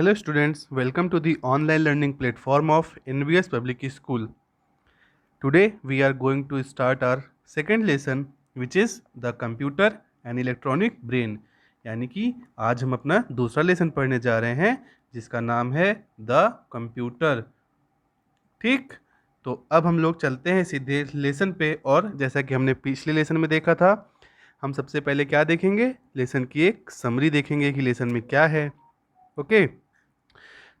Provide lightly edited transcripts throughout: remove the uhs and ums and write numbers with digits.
Hello students, welcome to the online learning platform of NVS Public School. Today we are going to start our second lesson which is the computer and electronic brain. यानी कि आज हम अपना दूसरा lesson पढ़ने जा रहे हैं जिसका नाम है द कंप्यूटर। ठीक, तो अब हम लोग चलते हैं सीधे लेसन पे। और जैसा कि हमने पिछले लेसन में देखा था, हम सबसे पहले क्या देखेंगे, लेसन की एक समरी देखेंगे कि लेसन में क्या है। ओके,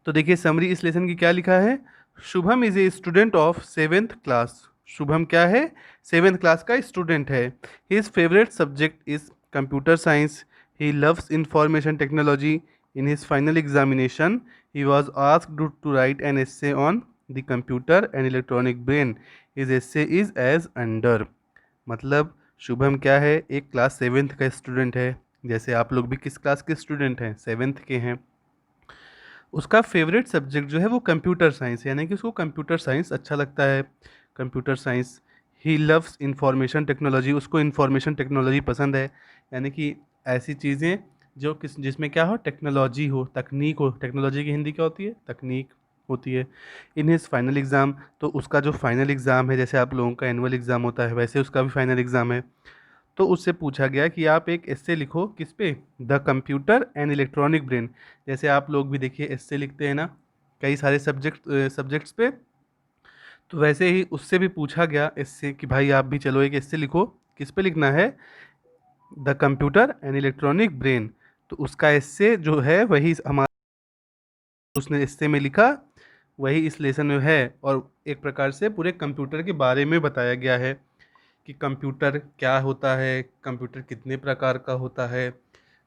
तो देखिए समरी इस लेसन की क्या लिखा है। Shubham is a student of 7th class. Shubham क्या है, 7th क्लास का स्टूडेंट है। His favourite subject is computer science. He loves information technology. In his final examination he was asked to write an essay on the computer and electronic brain. His essay is as under. मतलब शुभम क्या है, एक class 7th का student है। जैसे आप लोग भी किस क्लास के स्टूडेंट हैं, 7th के हैं। उसका फेवरेट सब्जेक्ट जो है वो कंप्यूटर साइंस, यानी कि उसको कंप्यूटर साइंस अच्छा लगता है, computer science. He loves information technology, उसको इंफॉर्मेशन टेक्नोलॉजी पसंद है, यानी कि ऐसी चीज़ें जो जिसमें क्या हो, टेक्नोलॉजी हो, तकनीक हो। टेक्नोलॉजी की हिंदी क्या होती है, तकनीक होती है। इन हिज फाइनल एग्ज़ाम, तो उसका जो फाइनल एग्ज़ाम है, जैसे आप लोगों का एनुअल एग्ज़ाम होता है वैसे उसका भी फाइनल एग्ज़ाम है। तो उससे पूछा गया कि आप एक एस्से लिखो किस पे, the computer and electronic brain. जैसे आप लोग भी देखिए एस्से लिखते हैं ना कई सारे सब्जेक्ट्स पे, तो वैसे ही उससे भी पूछा गया एस्से कि भाई आप भी चलो एक एस्से लिखो, किस पे लिखना है, the computer and electronic brain. तो उसका एस्से जो है वही हमारा उसने एस्से में लिखा, वही इस लेसन में है। और एक प्रकार से पूरे कंप्यूटर के बारे में बताया गया है कि कंप्यूटर क्या होता है, कंप्यूटर कितने प्रकार का होता है,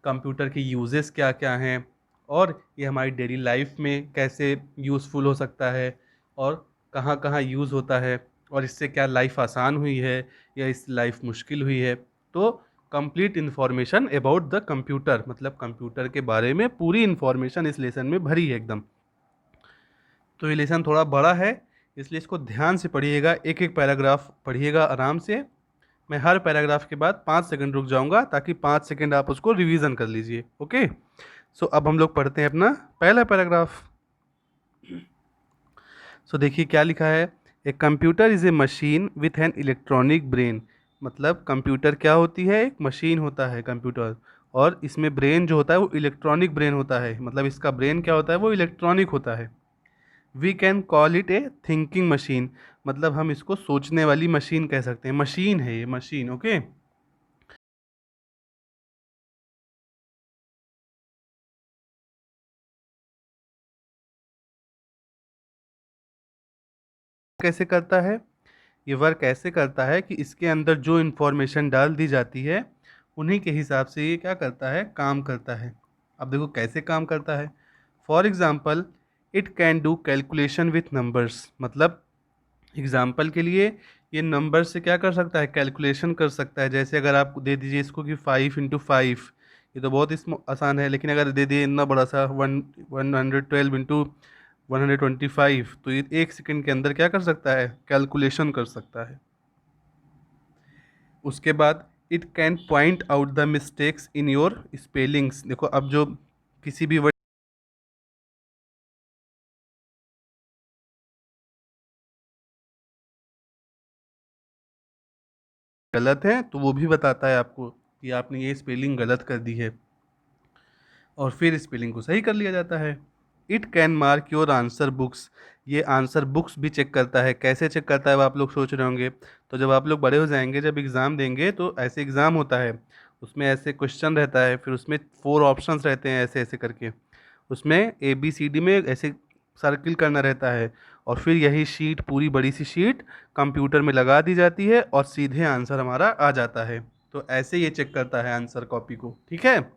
कंप्यूटर के यूजेस क्या क्या हैं, और ये हमारी डेली लाइफ में कैसे यूज़फुल हो सकता है, और कहाँ कहाँ यूज़ होता है, और इससे क्या लाइफ आसान हुई है या इस लाइफ मुश्किल हुई है। तो complete information about the computer, मतलब कंप्यूटर के बारे में पूरी इन्फॉर्मेशन इस लेसन में भरी है एकदम। तो ये लेसन थोड़ा बड़ा है, इसलिए इसको ध्यान से पढ़िएगा, एक एक पैराग्राफ पढ़िएगा आराम से। मैं हर पैराग्राफ के बाद 5 सेकंड रुक जाऊंगा ताकि 5 सेकंड आप उसको रिवीजन कर लीजिए। ओके, सो अब हम लोग पढ़ते हैं अपना पहला पैराग्राफ। सो देखिए क्या लिखा है। A computer is a machine with an electronic brain. मतलब कंप्यूटर क्या होती है, एक मशीन होता है कंप्यूटर, और इसमें ब्रेन जो होता है वो इलेक्ट्रॉनिक ब्रेन होता है। मतलब इसका ब्रेन क्या होता है, वो इलेक्ट्रॉनिक होता है। We can call it a thinking machine. मतलब हम इसको सोचने वाली मशीन कह सकते हैं, मशीन है ये, मशीन। ओके, कैसे करता है, ये वर्क ऐसे करता है कि इसके अंदर जो इन्फॉर्मेशन डाल दी जाती है उन्हीं के हिसाब से ये क्या करता है, काम करता है। अब देखो कैसे काम करता है। For example, it can do calculation with numbers. मतलब एग्ज़ाम्पल के लिए ये नंबर से क्या कर सकता है, कैलकुलेशन कर सकता है। जैसे अगर आप दे दीजिए इसको कि 5 × 5, ये तो बहुत इसमें आसान है, लेकिन अगर दे दिए इतना बड़ा सा 112 × 125, तो ये 1 सेकंड के अंदर क्या कर सकता है, कैलकुलेशन कर सकता है। उसके बाद it can point out the mistakes in your spellings. देखो अब जो किसी भी वर्ड गलत है तो वो भी बताता है आपको कि आपने ये स्पेलिंग गलत कर दी है, और फिर स्पेलिंग को सही कर लिया जाता है। It can mark your answer books. ये आंसर बुक्स भी चेक करता है। कैसे चेक करता है वो आप लोग सोच रहे होंगे। तो जब आप लोग बड़े हो जाएंगे, जब एग्ज़ाम देंगे, तो ऐसे एग्ज़ाम होता है, उसमें ऐसे क्वेश्चन रहता है, फिर उसमें 4 ऑप्शंस रहते हैं ऐसे ऐसे करके। उसमें ABCD में ऐसे सर्किल करना रहता है, और फिर यही शीट, पूरी बड़ी सी शीट कंप्यूटर में लगा दी जाती है और सीधे आंसर हमारा आ जाता है। तो ऐसे ये चेक करता है आंसर कॉपी को। ठीक है,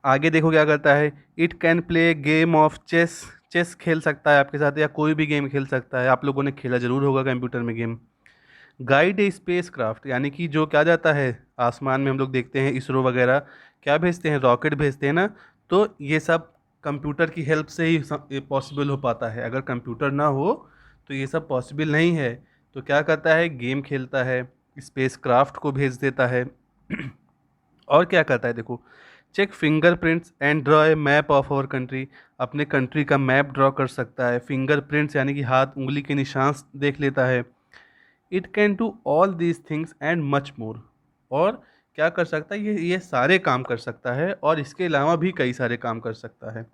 आगे देखो क्या करता है। It can play game of chess. Chess खेल सकता है आपके साथ, या कोई भी गेम खेल सकता है। आप लोगों ने खेला ज़रूर होगा कंप्यूटर में गेम। गाइड ए स्पेस क्राफ्ट, यानी कि जो क्या जाता है आसमान में, हम लोग देखते हैं इसरो वगैरह क्या भेजते हैं, रॉकेट भेजते हैं ना। तो ये सब कंप्यूटर की हेल्प से ही पॉसिबल हो पाता है। अगर कंप्यूटर ना हो तो ये सब पॉसिबल नहीं है। तो क्या करता है, गेम खेलता है, स्पेस क्राफ्ट को भेज देता है। और क्या करता है देखो, check fingerprints and draw a map of our country, अपने कंट्री का मैप ड्रॉ कर सकता है। फिंगरप्रिंट्स यानी कि हाथ उंगली के निशान देख लेता है। It can do all these things and much more, और क्या कर सकता है, ये सारे काम कर सकता है और इसके अलावा भी कई सारे काम कर सकता है।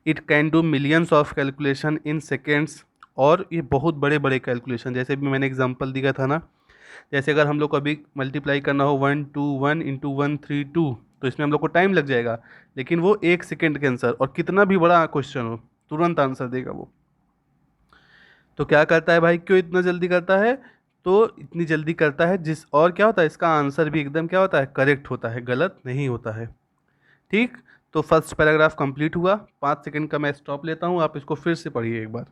It can do millions of calculation in seconds, और ये बहुत बड़े बड़े कैलकुलेशन, जैसे भी मैंने एग्जांपल दिया था ना, जैसे अगर हम लोग को अभी मल्टीप्लाई करना हो 1 2 1 × 1 3 2, तो इसमें हम लोग को टाइम लग जाएगा, लेकिन वो 1 सेकेंड के आंसर, और कितना भी बड़ा क्वेश्चन हो तुरंत आंसर देगा वो। तो क्या करता है भाई, क्यों इतना जल्दी करता है, तो इतनी जल्दी करता है जिस, और क्या होता है, इसका आंसर भी एकदम क्या होता है, करेक्ट होता है, गलत नहीं होता है। ठीक, तो फर्स्ट पैराग्राफ कंप्लीट हुआ। 5 सेकंड का मैं स्टॉप लेता हूँ, आप इसको फिर से पढ़िए एक बार,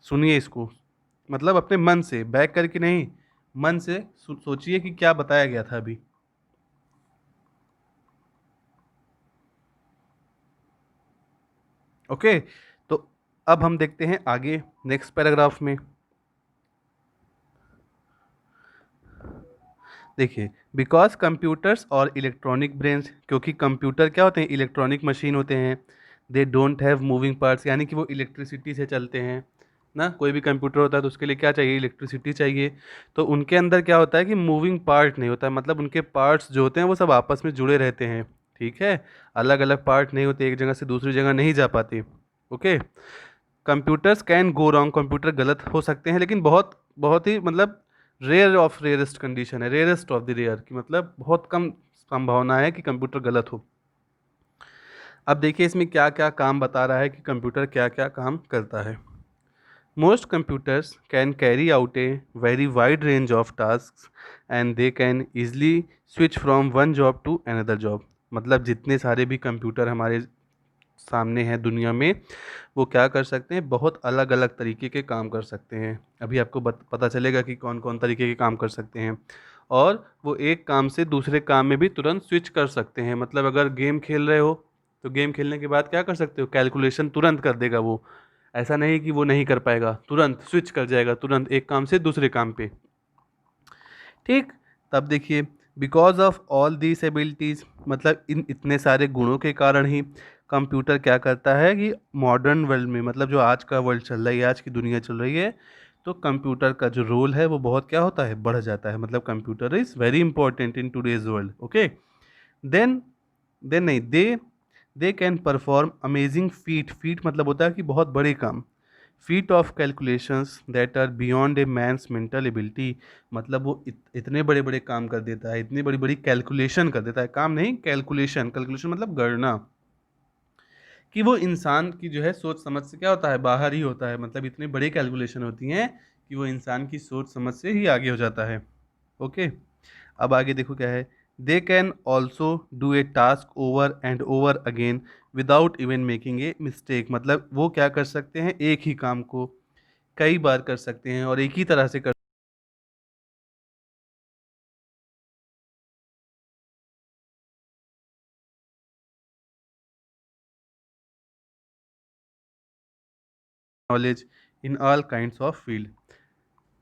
सुनिए इसको, मतलब अपने मन से, बैक करके नहीं, मन से सोचिए कि क्या बताया गया था अभी। ओके, तो अब हम देखते हैं आगे नेक्स्ट पैराग्राफ में। देखिए, बिकॉज कंप्यूटर्स और इलेक्ट्रॉनिक ब्रेन्स, क्योंकि कंप्यूटर क्या होते हैं, इलेक्ट्रॉनिक मशीन होते हैं। They don't have moving parts, यानी कि वो इलेक्ट्रिसिटी से चलते हैं ना, कोई भी कंप्यूटर होता है तो उसके लिए क्या चाहिए, इलेक्ट्रिसिटी चाहिए। तो उनके अंदर क्या होता है कि मूविंग पार्ट नहीं होता है, मतलब उनके पार्ट्स जो होते हैं वो सब आपस में जुड़े रहते हैं। ठीक है, अलग अलग पार्ट नहीं होते, एक जगह से दूसरी जगह नहीं जा पाते। Okay, computers can go wrong, computer गलत हो सकते हैं, लेकिन बहुत बहुत ही मतलब रेयर ऑफ रेयरेस्ट कंडीशन है, रेयरेस्ट ऑफ द रेयर, की मतलब बहुत कम संभावना है कि कंप्यूटर गलत हो। अब देखिए इसमें क्या क्या काम बता रहा है कि कंप्यूटर क्या क्या काम करता है। Most computers can carry out a very wide range of task and they can easily switch from one job to another job, मतलब जितने सारे भी कंप्यूटर हमारे सामने हैं दुनिया में, वो क्या कर सकते हैं, बहुत अलग अलग तरीके के काम कर सकते हैं। अभी आपको पता चलेगा कि कौन कौन तरीके के काम कर सकते हैं। और वो एक काम से दूसरे काम में भी तुरंत स्विच कर सकते हैं, मतलब अगर गेम खेल रहे हो तो गेम खेलने के बाद क्या कर सकते हो, कैलकुलेशन तुरंत कर देगा वो, ऐसा नहीं कि वो नहीं कर पाएगा, तुरंत स्विच कर जाएगा, तुरंत एक काम से दूसरे काम पे। ठीक, तब देखिए, because of all these abilities, मतलब इन इतने सारे गुणों के कारण ही कंप्यूटर क्या करता है कि मॉडर्न वर्ल्ड में, मतलब जो आज का वर्ल्ड चल रहा है, आज की दुनिया चल रही है, तो कंप्यूटर का जो रोल है वो बहुत क्या होता है, बढ़ जाता है, मतलब computer is very important in today's world. Okay, then then नहीं, they can perform amazing feat, feat मतलब होता है कि बहुत बड़े काम, feat of calculations that are beyond a man's mental ability, मतलब वो इतने बड़े बड़े काम कर देता है, इतनी बड़ी बड़ी कैलकुलेशन कर देता है, काम नहीं, कैलकुलेशन, कैलकुलेशन मतलब गणना, कि वो इंसान की जो है सोच समझ से क्या होता है, बाहर ही होता है, मतलब इतनी बड़ी कैलकुलेशन होती हैं कि वो इंसान की सोच समझ से ही आगे हो जाता है। ओके, अब आगे देखो क्या है, they can also do a task over and over again without even making a mistake, मतलब वो क्या कर सकते हैं, एक ही काम को कई बार कर सकते हैं और एक ही तरह से कर knowledge in all kinds of field.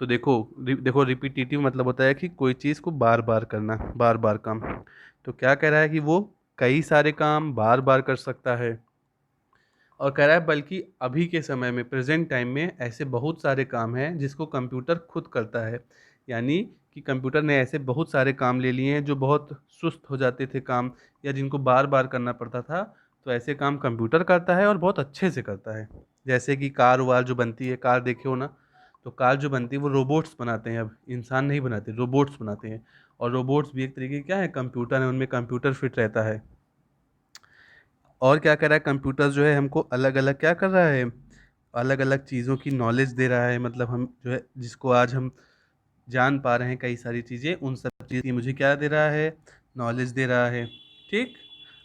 तो देखो रिपीटिटिव मतलब होता है कि कोई चीज़ को बार बार करना, बार बार काम। तो क्या कह रहा है कि वो कई सारे काम बार बार कर सकता है, और कह रहा है बल्कि अभी के समय में, प्रेजेंट टाइम में, ऐसे बहुत सारे काम हैं जिसको कंप्यूटर खुद करता है, यानी कि कंप्यूटर ने ऐसे बहुत सारे काम ले लिए हैं जो बहुत सुस्त हो जाते थे काम, या जिनको बार बार करना पड़ता था, तो ऐसे काम कंप्यूटर करता है और बहुत अच्छे से करता है। जैसे कि कार वार जो बनती है, कार देखे हो ना, तो कार जो बनती है वो रोबोट्स बनाते हैं, अब इंसान नहीं बनाते, रोबोट्स बनाते हैं। और रोबोट्स भी एक तरीके के क्या है, कंप्यूटर है, उनमें कंप्यूटर फिट रहता है। और क्या कर रहा है, कंप्यूटर जो है हमको अलग अलग क्या कर रहा है, अलग अलग चीज़ों की नॉलेज दे रहा है, मतलब हम जो है जिसको आज हम जान पा रहे हैं कई सारी चीज़ें, उन सब चीज़ की मुझे क्या दे रहा है, नॉलेज दे रहा है। ठीक,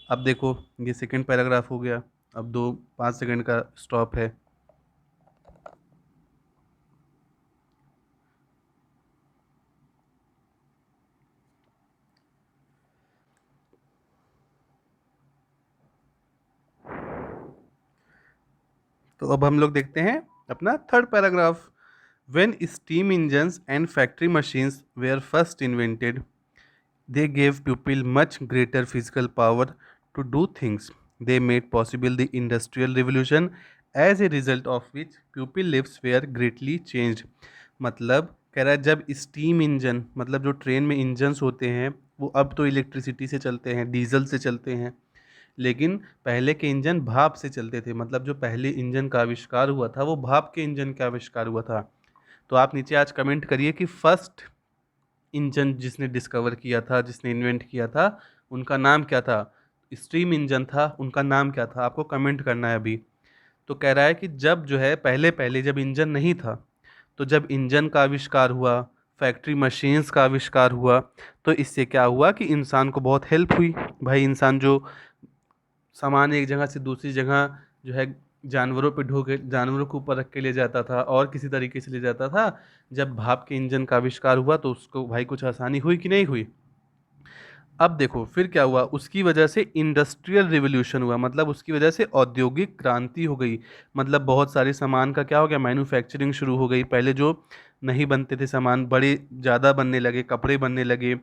अब देखो ये सेकंड पैराग्राफ हो गया, अब 5 सेकंड का स्टॉप है। तो अब हम लोग देखते हैं अपना third paragraph. When steam engines and factory machines were first invented, they gave people much greater physical power to do things. They made possible the industrial revolution, as a result of which pupil lives were greatly changed. मतलब कह रहा है जब steam engine, मतलब जो train में engines होते हैं वो अब तो इलेक्ट्रिसिटी से चलते हैं, डीजल से चलते हैं, लेकिन पहले के इंजन भाप से चलते थे। मतलब जो पहले इंजन का आविष्कार हुआ था वो भाप के इंजन का आविष्कार हुआ था। तो आप नीचे आज कमेंट करिए कि फर्स्ट इंजन जिसने डिस्कवर किया था, जिसने इन्वेंट किया था, उनका नाम क्या था। स्टीम इंजन था, उनका नाम क्या था, आपको कमेंट करना है अभी। तो कह रहा है कि जब जो है पहले पहले जब इंजन नहीं था, तो जब इंजन का आविष्कार हुआ, फैक्ट्री मशीन्स का आविष्कार हुआ, तो इससे क्या हुआ कि इंसान को बहुत हेल्प हुई। भाई इंसान जो सामान एक जगह से दूसरी जगह जो है जानवरों पे ढो के, जानवरों के ऊपर रख के ले जाता था और किसी तरीके से ले जाता था, जब भाप के इंजन का आविष्कार हुआ तो उसको भाई कुछ आसानी हुई कि नहीं हुई। अब देखो फिर क्या हुआ, उसकी वजह से इंडस्ट्रियल रिवोल्यूशन हुआ, मतलब उसकी वजह से औद्योगिक क्रांति हो गई। मतलब बहुत सारे सामान का क्या हो गया, मैन्युफैक्चरिंग शुरू हो गई। पहले जो नहीं बनते थे सामान, बड़े ज़्यादा बनने लगे, कपड़े बनने लगे,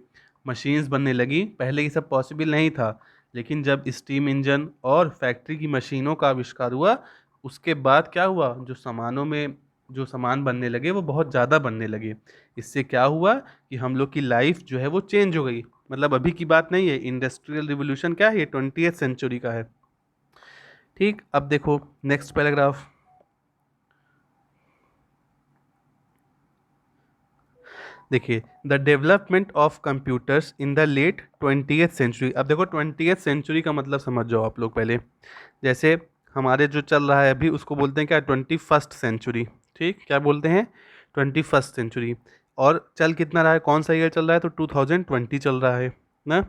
मशीन्स बनने लगी। पहले ये सब पॉसिबल नहीं था, लेकिन जब स्टीम इंजन और फैक्ट्री की मशीनों का आविष्कार हुआ, उसके बाद क्या हुआ, जो सामानों में जो सामान बनने लगे वो बहुत ज़्यादा बनने लगे। इससे क्या हुआ कि हम लोग की लाइफ जो है वो चेंज हो गई। मतलब अभी की बात नहीं है, इंडस्ट्रियल रिवोल्यूशन क्या है, ये 20th सेंचुरी का है। ठीक, अब देखो नेक्स्ट पैराग्राफ। देखिए, the development of computers in the late 20th century. अब देखो 20th सेंचुरी का मतलब समझ जाओ आप लोग पहले। जैसे हमारे जो चल रहा है अभी उसको बोलते हैं क्या, 21st सेंचुरी। ठीक, क्या बोलते हैं, 21st सेंचुरी। और चल कितना रहा है, कौन सा ईयर चल रहा है, तो 2020 चल रहा है ना।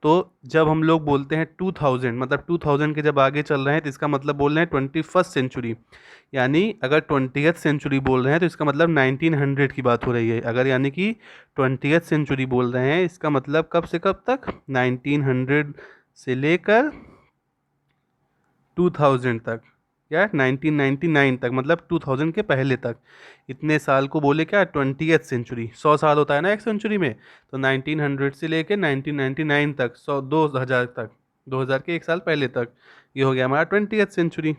तो जब हम लोग बोलते हैं 2000, मतलब 2000 के जब आगे चल रहे हैं तो इसका मतलब बोल रहे हैं 21st सेंचुरी। यानी अगर 20th सेंचुरी बोल रहे हैं तो इसका मतलब 1900 की बात हो रही है। अगर यानी कि 20th सेंचुरी बोल रहे हैं, इसका मतलब कब से कब तक, 1900 से लेकर 2000 तक, या 1999 तक, मतलब 2000 के पहले तक। इतने साल को बोले क्या, 20th सेंचुरी। 100 साल होता है ना एक सेंचुरी में, तो 1900 से लेकर 1999 तक, 2000 तक, 2000 के एक साल पहले तक, ये हो गया हमारा 20th सेंचुरी।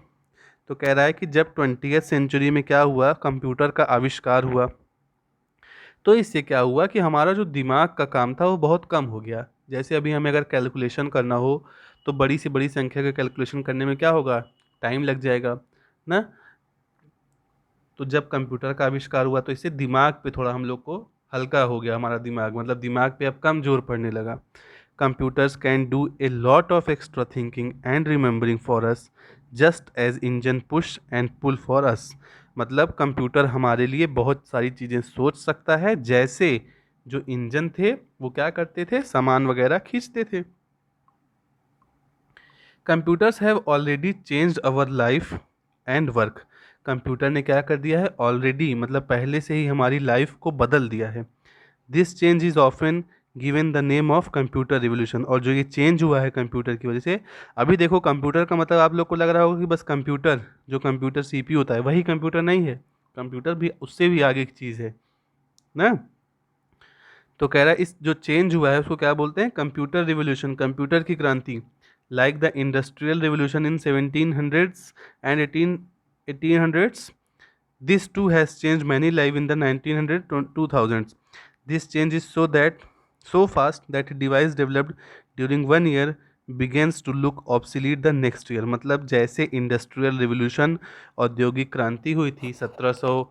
तो कह रहा है कि जब 20th सेंचुरी में क्या हुआ, कंप्यूटर का आविष्कार हुआ, तो इससे क्या हुआ कि हमारा जो दिमाग का काम था वो बहुत कम हो गया। जैसे अभी हमें अगर कैलकुलेशन करना हो तो बड़ी से बड़ी संख्या का कैलकुलेशन करने में क्या होगा, टाइम लग जाएगा ना। तो जब कंप्यूटर का आविष्कार हुआ तो इससे दिमाग पे थोड़ा हम लोग को हल्का हो गया, हमारा दिमाग, मतलब दिमाग पे अब कम जोर पड़ने लगा। Computers can do a lot of extra thinking and remembering for us, just as engine push and pull for us. मतलब कंप्यूटर हमारे लिए बहुत सारी चीज़ें सोच सकता है, जैसे जो इंजन थे वो क्या करते थे, सामान वगैरह खींचते थे। Computers have already changed our life and work. Computer ने क्या कर दिया है, ऑलरेडी मतलब पहले से ही हमारी लाइफ को बदल दिया है। This change is often given the name of computer revolution. और जो ये चेंज हुआ है कंप्यूटर की वजह से, अभी देखो कंप्यूटर का मतलब आप लोग को लग रहा होगा कि बस कंप्यूटर, जो कंप्यूटर सीपीयू होता है वही कंप्यूटर नहीं है। कंप्यूटर भी उससे भी आगे की चीज़ है ना। तो कह रहा है इस जो चेंज हुआ है उसको क्या बोलते हैं, कंप्यूटर रिवोल्यूशन, कंप्यूटर की क्रांति। Like the industrial revolution in 1700s and 1800s, this too has changed many life in the 1900 2000s. This change is so fast that device developed during 1 year begins to look obsolete the next year. मतलब जैसे industrial revolution, औद्योगिक क्रांति हुई थी 1700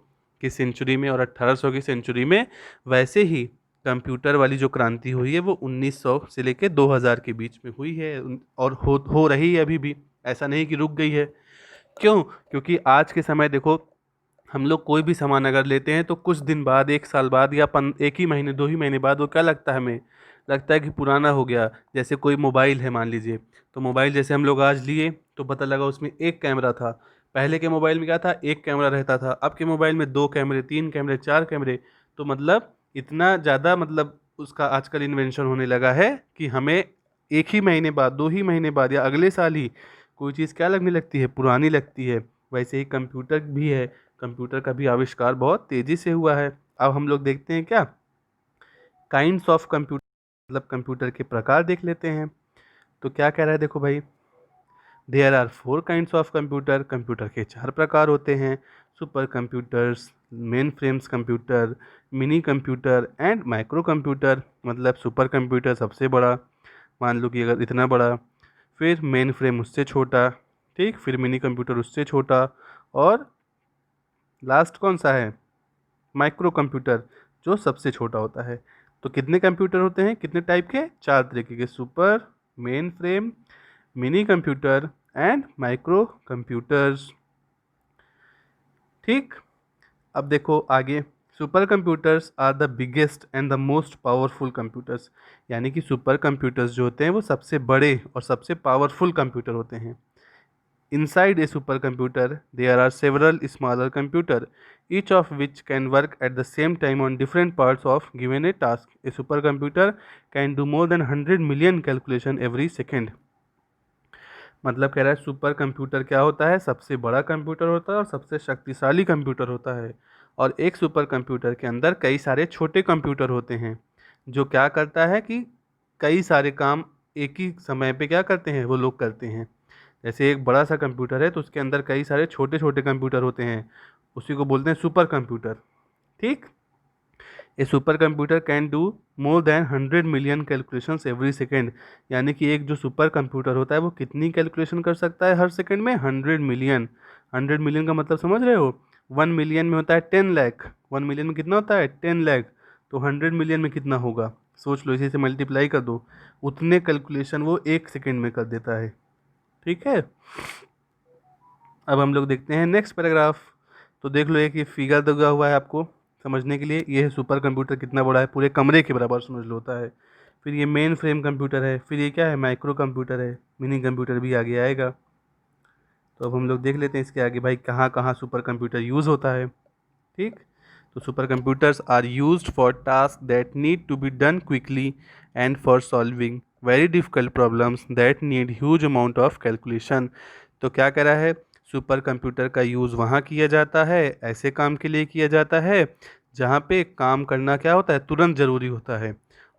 की century में और 1800 की सेंचुरी में, वैसे ही कंप्यूटर वाली जो क्रांति हुई है वो 1900 से लेकर 2000 के बीच में हुई है। और हो रही है अभी भी, ऐसा नहीं कि रुक गई है। क्यों, क्योंकि आज के समय देखो, हम लोग कोई भी सामान अगर लेते हैं तो कुछ दिन बाद, एक साल बाद या एक ही महीने, 2 ही महीने बाद वो क्या लगता है, हमें लगता है कि पुराना हो गया। जैसे कोई मोबाइल है मान लीजिए, तो मोबाइल जैसे हम लोग आज लिए तो पता लगा उसमें एक कैमरा था। पहले के मोबाइल में क्या था, एक कैमरा रहता था, अब के मोबाइल में 2 कैमरे, 3 कैमरे, 4 कैमरे। तो मतलब इतना ज़्यादा मतलब उसका आजकल इन्वेंशन होने लगा है कि हमें एक ही महीने बाद, 2 ही महीने बाद या अगले साल ही कोई चीज़ क्या लगने लगती है, पुरानी लगती है। वैसे ही कंप्यूटर भी है, कंप्यूटर का भी आविष्कार बहुत तेज़ी से हुआ है। अब हम लोग देखते हैं क्या, काइंड्स ऑफ कंप्यूटर, मतलब कंप्यूटर के प्रकार देख लेते हैं। तो क्या कह रहा है, देखो भाई, there are 4 kinds of computer, computer के 4 प्रकार होते हैं, super computers, main frames computer, mini computer and micro computer. मतलब सुपर कंप्यूटर सबसे बड़ा, मान लो कि अगर इतना बड़ा, फिर मेन फ्रेम उससे छोटा, ठीक, फिर मिनी कंप्यूटर उससे छोटा, और लास्ट कौन सा है, माइक्रो कंप्यूटर, जो सबसे छोटा होता है। तो कितने कंप्यूटर होते हैं, कितने टाइप के, 4 तरीके के, super, main frame, mini computer and micro computers. ठीक, अब देखो आगे, super computers are the biggest and the most powerful computers. यानी कि सुपर कंप्यूटर्स जो होते हैं वो सबसे बड़े और सबसे पावरफुल कंप्यूटर होते हैं। Inside a supercomputer, there are several smaller computers, each of which can work at the same time on different parts of given a task. A supercomputer can do more than 100 million calculation every second. मतलब कह रहा है super computer क्या होता है, सबसे बड़ा computer होता है और सबसे शक्तिशाली कंप्यूटर होता है। और एक सुपर कंप्यूटर के अंदर कई सारे छोटे कंप्यूटर होते हैं, जो क्या करता है कि कई सारे काम एक ही समय पे क्या करते हैं, वो लोग करते हैं। जैसे एक बड़ा सा कंप्यूटर है तो उसके अंदर कई सारे छोटे छोटे कंप्यूटर होते हैं, उसी को बोलते हैं सुपर कंप्यूटर। ठीक, a super computer can do more than 100 million calculations every second. यानी कि एक जो सुपर कंप्यूटर होता है वो कितनी कैलकुलेशन कर सकता है हर सेकेंड में, 100 मिलियन। 100 मिलियन का मतलब समझ रहे हो, 1 मिलियन में होता है 10 लाख, 1 मिलियन में कितना होता है, 10 लाख। तो 100 मिलियन में कितना होगा, सोच लो, इसी से मल्टीप्लाई कर दो, उतने कैलकुलेशन वो एक सेकेंड में कर देता है। ठीक है, अब हम लोग देखते हैं नेक्स्ट पैराग्राफ। तो देख लो, एक ये फिगर दिया हुआ है आपको समझने के लिए, ये है सुपर कंप्यूटर कितना बड़ा है, पूरे कमरे के बराबर समझ लो होता है। फिर ये मेन फ्रेम कंप्यूटर है, फिर ये क्या है, माइक्रो कंप्यूटर है, मिनी कंप्यूटर भी आगे आएगा। तो अब हम लोग देख लेते हैं इसके आगे भाई कहाँ कहाँ सुपर कंप्यूटर यूज़ होता है। ठीक, तो super computers are used for task that need to be done quickly and for solving very difficult problems that need huge amount of calculation. तो क्या कह रहा है, सुपर कंप्यूटर का यूज़ वहाँ किया जाता है, ऐसे काम के लिए किया जाता है जहाँ पे काम करना क्या होता है, तुरंत ज़रूरी होता है,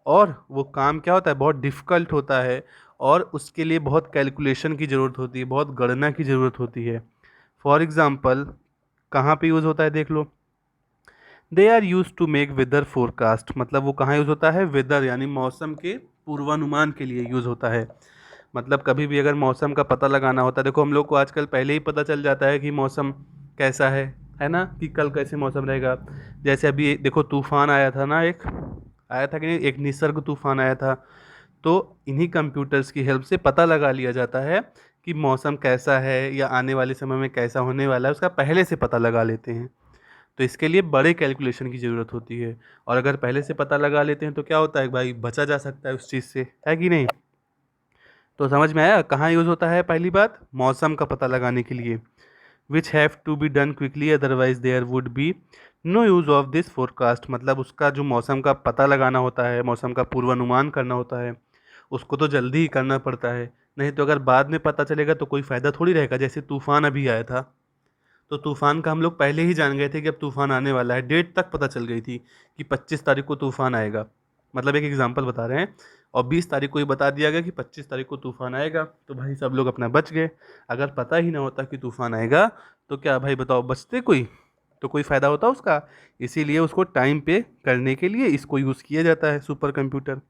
और वो काम क्या होता है, बहुत डिफ़िकल्ट होता है, और उसके लिए बहुत कैलकुलेशन की ज़रूरत होती है, बहुत गणना की ज़रूरत होती है। फॉर एग्ज़ाम्पल, कहाँ पे यूज़ होता है, देख लो, they are use to make weather forecast. मतलब वो कहाँ यूज़ होता है, वेदर यानी मौसम के पूर्वानुमान के लिए यूज़ होता है। मतलब कभी भी अगर मौसम का पता लगाना होता है, देखो हम लोग को आजकल पहले ही पता चल जाता है कि मौसम कैसा है ना, कि कल कैसे मौसम रहेगा। जैसे अभी देखो तूफान आया था ना, एक आया था कि नहीं, एक निसर्ग तूफान आया था। तो इन्हीं कंप्यूटर्स की हेल्प से पता लगा लिया जाता है कि मौसम कैसा है या आने वाले समय में कैसा होने वाला है, उसका पहले से पता लगा लेते हैं। तो इसके लिए बड़े कैलकुलेशन की ज़रूरत होती है, और अगर पहले से पता लगा लेते हैं तो क्या होता है भाई, बचा जा सकता है उस चीज़ से, है कि नहीं। तो समझ में आया कहाँ यूज़ होता है, पहली बात मौसम का पता लगाने के लिए, which have to be done quickly otherwise there would be no use of this forecast. मतलब उसका जो मौसम का पता लगाना होता है, मौसम का पूर्वानुमान करना होता है, उसको तो जल्दी ही करना पड़ता है, नहीं तो अगर बाद में पता चलेगा तो कोई फ़ायदा थोड़ी रहेगा। जैसे तूफ़ान अभी आया था, तो तूफ़ान का हम लोग पहले ही जान गए थे कि अब तूफ़ान आने वाला है, डेट तक पता चल गई थी कि 25 तारीख को तूफ़ान आएगा। मतलब एक एग्जांपल बता रहे हैं, और 20 तारीख को ही बता दिया गया कि 25 तारीख को तूफ़ान आएगा, तो भाई सब लोग अपना बच गए। अगर पता ही ना होता कि तूफ़ान आएगा तो क्या भाई बताओ, बचते कोई, तो कोई फ़ायदा होता उसका। इसीलिए उसको टाइम पे करने के लिए इसको यूज़ किया जाता है, super computer.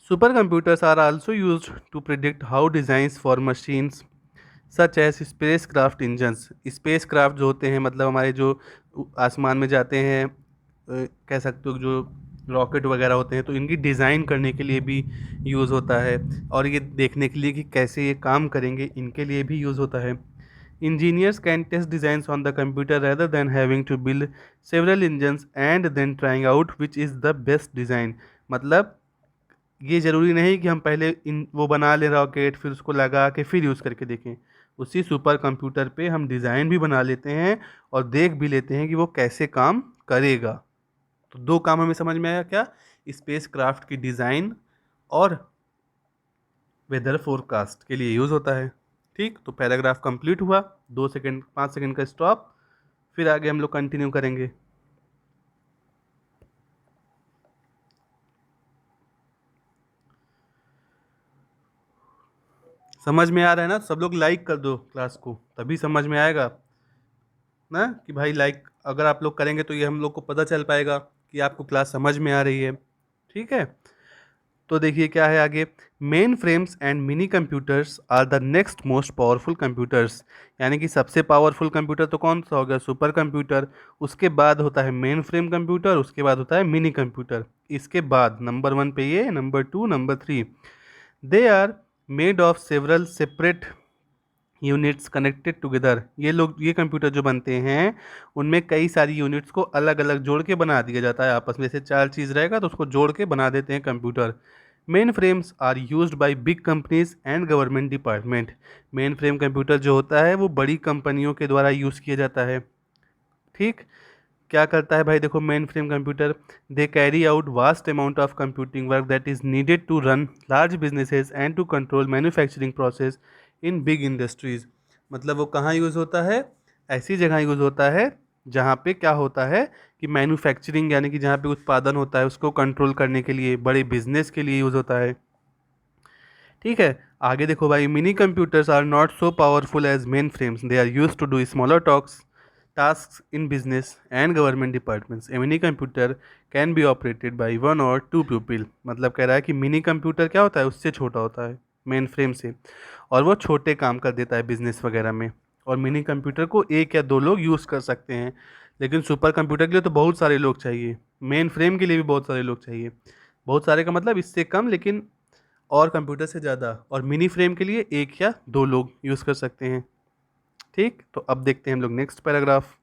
Super computers are also used to predict how designs for machines such as space craft engines. Space craft जो होते हैं, मतलब हमारे जो आसमान में जाते हैं, कह सकते हो जो रॉकेट वगैरह होते हैं, तो इनकी डिज़ाइन करने के लिए भी यूज़ होता है, और ये देखने के लिए कि कैसे ये काम करेंगे, इनके लिए भी यूज़ होता है। Engineers can test designs on the computer rather than having to build several engines and then trying out which is the best design. मतलब ये ज़रूरी नहीं कि हम पहले इन वो बना लें रॉकेट, फिर उसको लगा के फिर यूज़ करके देखें। उसी सुपर कंप्यूटर पे हम डिज़ाइन भी बना लेते हैं और देख भी लेते हैं कि वो कैसे काम करेगा। तो 2 काम हमें समझ में आया क्या, स्पेस क्राफ्ट की डिज़ाइन और वेदर फोरकास्ट के लिए यूज़ होता है। ठीक, तो पैराग्राफ कंप्लीट हुआ, 2 सेकंड 5 सेकंड का स्टॉप, फिर आगे हम लोग कंटिन्यू करेंगे। समझ में आ रहा है ना? सब लोग लाइक कर दो क्लास को, तभी समझ में आएगा ना कि भाई लाइक अगर आप लोग करेंगे तो ये हम लोग को पता चल पाएगा कि आपको क्लास समझ में आ रही है। ठीक है, तो देखिए क्या है आगे। Main frames and mini computers are the next most powerful computers. यानी कि सबसे पावरफुल कंप्यूटर तो कौन सा हो गया? Super computer. उसके बाद होता है मेन फ्रेम कंप्यूटर, उसके बाद होता है मिनी कंप्यूटर। इसके बाद नंबर 1 पे ये, number 2, number 3, they are made of several separate units connected together. ये कंप्यूटर जो बनते हैं उनमें कई सारी यूनिट्स को अलग अलग जोड़ के बना दिया जाता है आपस में। से 4 चीज़ रहेगा तो उसको जोड़ के बना देते हैं computer. Main frames are used by big companies and government department. Main frame computer जो होता है वो बड़ी कंपनियों के द्वारा यूज़ किया जाता है। ठीक, क्या करता है भाई? देखो main frame computer, they carry out vast amount of computing work that is needed to run large businesses and to control manufacturing process in big industries. मतलब वो कहाँ यूज़ होता है? ऐसी जगह यूज़ होता है जहाँ पे क्या होता है कि मैन्युफैक्चरिंग यानी कि जहाँ पे उत्पादन होता है उसको कंट्रोल करने के लिए, बड़े बिजनेस के लिए यूज़ होता है। ठीक है, आगे देखो भाई, mini computers are not so powerful as main frames, they are use to do smaller tasks in business and government departments. A mini computer can be operated by 1 or 2 people. मतलब कह रहा है कि मिनी कंप्यूटर क्या होता है? उससे छोटा होता है मेन फ्रेम से, और वो छोटे काम कर देता है बिजनेस वगैरह में। और मिनी कंप्यूटर को 1 या 2 लोग यूज़ कर सकते हैं, लेकिन सुपर कंप्यूटर के लिए तो बहुत सारे लोग चाहिए। मेन फ्रेम के लिए भी बहुत सारे लोग चाहिए। बहुत सारे का मतलब इससे कम, लेकिन और कंप्यूटर से ज़्यादा। और मिनी फ्रेम के लिए 1 या 2 लोग यूज़ कर सकते हैं। ठीक, तो अब देखते हैं हम लोग next paragraph.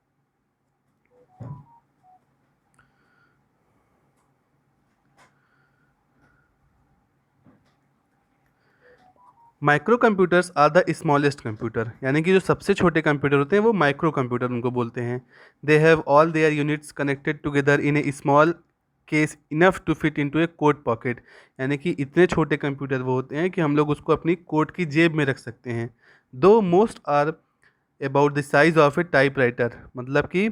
Micro computers are the smallest computer. यानी कि जो सबसे छोटे कंप्यूटर होते हैं वो माइक्रो कंप्यूटर उनको बोलते हैं। They have all their units connected together in a small case enough to fit into a coat pocket. यानी कि इतने छोटे कंप्यूटर वो होते हैं कि हम लोग उसको अपनी कोट की जेब में रख सकते हैं। Though most are about the size of a typewriter. मतलब कि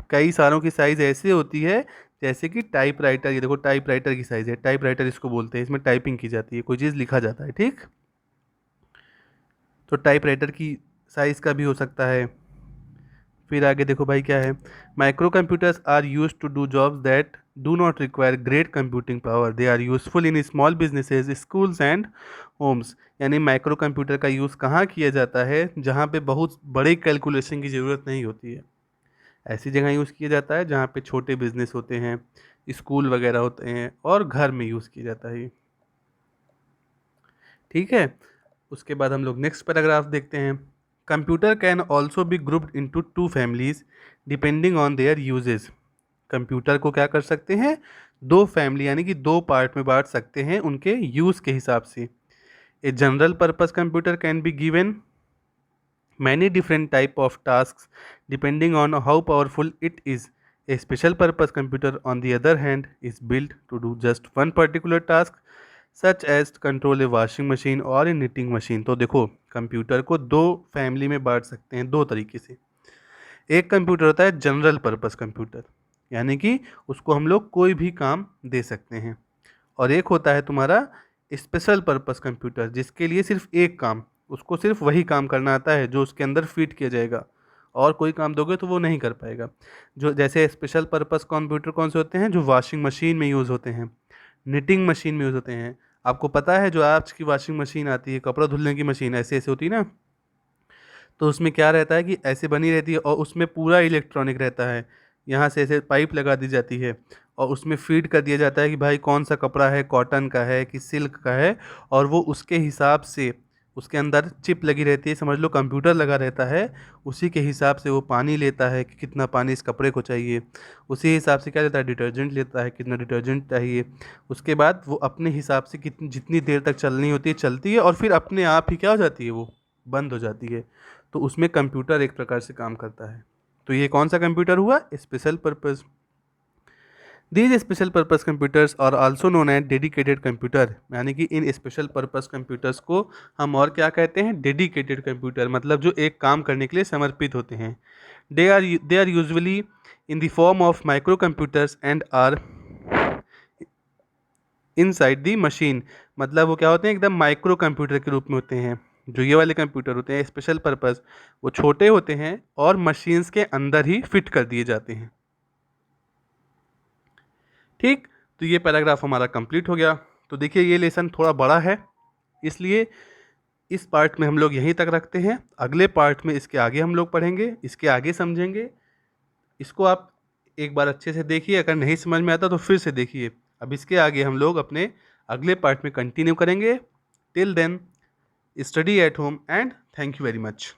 कई सारों की साइज़ ऐसे होती है जैसे कि टाइप राइटर। ये देखो टाइप राइटर की साइज़ है, टाइप राइटर इसको बोलते हैं, इसमें टाइपिंग की जाती है, कोई चीज़ लिखा जाता है। ठीक, तो टाइप राइटर की साइज़ का भी हो सकता है। फिर आगे देखो भाई क्या है। Micro computers are use to do jobs that do not require great computing power. They are useful in small businesses, schools and homes. यानी माइक्रो कंप्यूटर का यूज़ कहाँ किया जाता है? जहाँ पे बहुत बड़े कैलकुलेशन की ज़रूरत नहीं होती है। ऐसी जगह यूज़ किया जाता है जहाँ पे छोटे बिजनेस होते हैं, स्कूल वगैरह होते हैं, और घर में यूज़ किया जाता है। ठीक है, उसके बाद हम लोग नेक्स्ट पैराग्राफ देखते हैं। Computer can also be grouped into 2 families depending on their uses. Computer को क्या कर सकते हैं? 2 फैमिली यानी कि 2 पार्ट में बांट सकते हैं उनके यूज़ के हिसाब से। A general purpose computer can be given many different type of tasks depending on how powerful it is. A special purpose computer on the other hand is built to do just one particular task such as control a washing machine or a knitting machine. तो देखो computer को 2 family में बांट सकते हैं 2 तरीके से। एक कंप्यूटर होता है जनरल पर्पस कंप्यूटर, यानी कि उसको हम लोग कोई भी काम दे सकते हैं। और एक होता है तुम्हारा स्पेशल पर्पस कंप्यूटर, जिसके लिए सिर्फ एक काम, उसको सिर्फ वही काम करना आता है जो उसके अंदर फिट किया जाएगा, और कोई काम दोगे तो वो नहीं कर पाएगा। जो जैसे स्पेशल पर्पस कंप्यूटर कौन से होते हैं? जो वॉशिंग मशीन में यूज़ होते हैं, निटिंग मशीन में यूज़ होते हैं। आपको पता है जो आज की वॉशिंग मशीन आती है, कपड़ा धुलने की मशीन ऐसे ऐसे होती है ना, तो उसमें क्या रहता है कि ऐसे बनी रहती है और उसमें पूरा इलेक्ट्रॉनिक रहता है। यहाँ से ऐसे पाइप लगा दी जाती है और उसमें फीड कर दिया जाता है कि भाई कौन सा कपड़ा है, कॉटन का है कि सिल्क का है, और वो उसके हिसाब से उसके अंदर चिप लगी रहती है, समझ लो कंप्यूटर लगा रहता है। उसी के हिसाब से वो पानी लेता है कि कितना पानी इस कपड़े को चाहिए, उसी हिसाब से क्या लेता है, डिटर्जेंट लेता है, कितना डिटर्जेंट चाहिए। उसके बाद वो अपने हिसाब से कितनी जितनी देर तक चलनी होती है चलती है, और फिर अपने आप ही क्या हो जाती है, वो बंद हो जाती है। तो उसमें कंप्यूटर एक प्रकार से काम करता है। तो ये कौन सा कंप्यूटर हुआ? Special purpose. These special purpose computers are also known as dedicated computer. यानी कि इन स्पेशल पर्पस कंप्यूटर्स को हम और क्या कहते हैं? Dedicated computer. मतलब जो एक काम करने के लिए समर्पित होते हैं। They are usually in the form of micro computers and are inside the machine. मतलब वो क्या होते हैं? एकदम माइक्रो कंप्यूटर के रूप में होते हैं। जो ये वाले कंप्यूटर होते हैं स्पेशल पर्पज़, वो छोटे होते हैं और मशीन्स के अंदर ही फिट कर दिए जाते हैं। ठीक, तो ये पैराग्राफ हमारा कंप्लीट हो गया। तो देखिए ये लेसन थोड़ा बड़ा है, इसलिए इस पार्ट में हम लोग यहीं तक रखते हैं। अगले पार्ट में इसके आगे हम लोग पढ़ेंगे, इसके आगे समझेंगे। इसको आप एक बार अच्छे से देखिए, अगर नहीं समझ में आता तो फिर से देखिए। अब इसके आगे हम लोग अपने अगले पार्ट में कंटिन्यू करेंगे। Till then, study at home and thank you very much.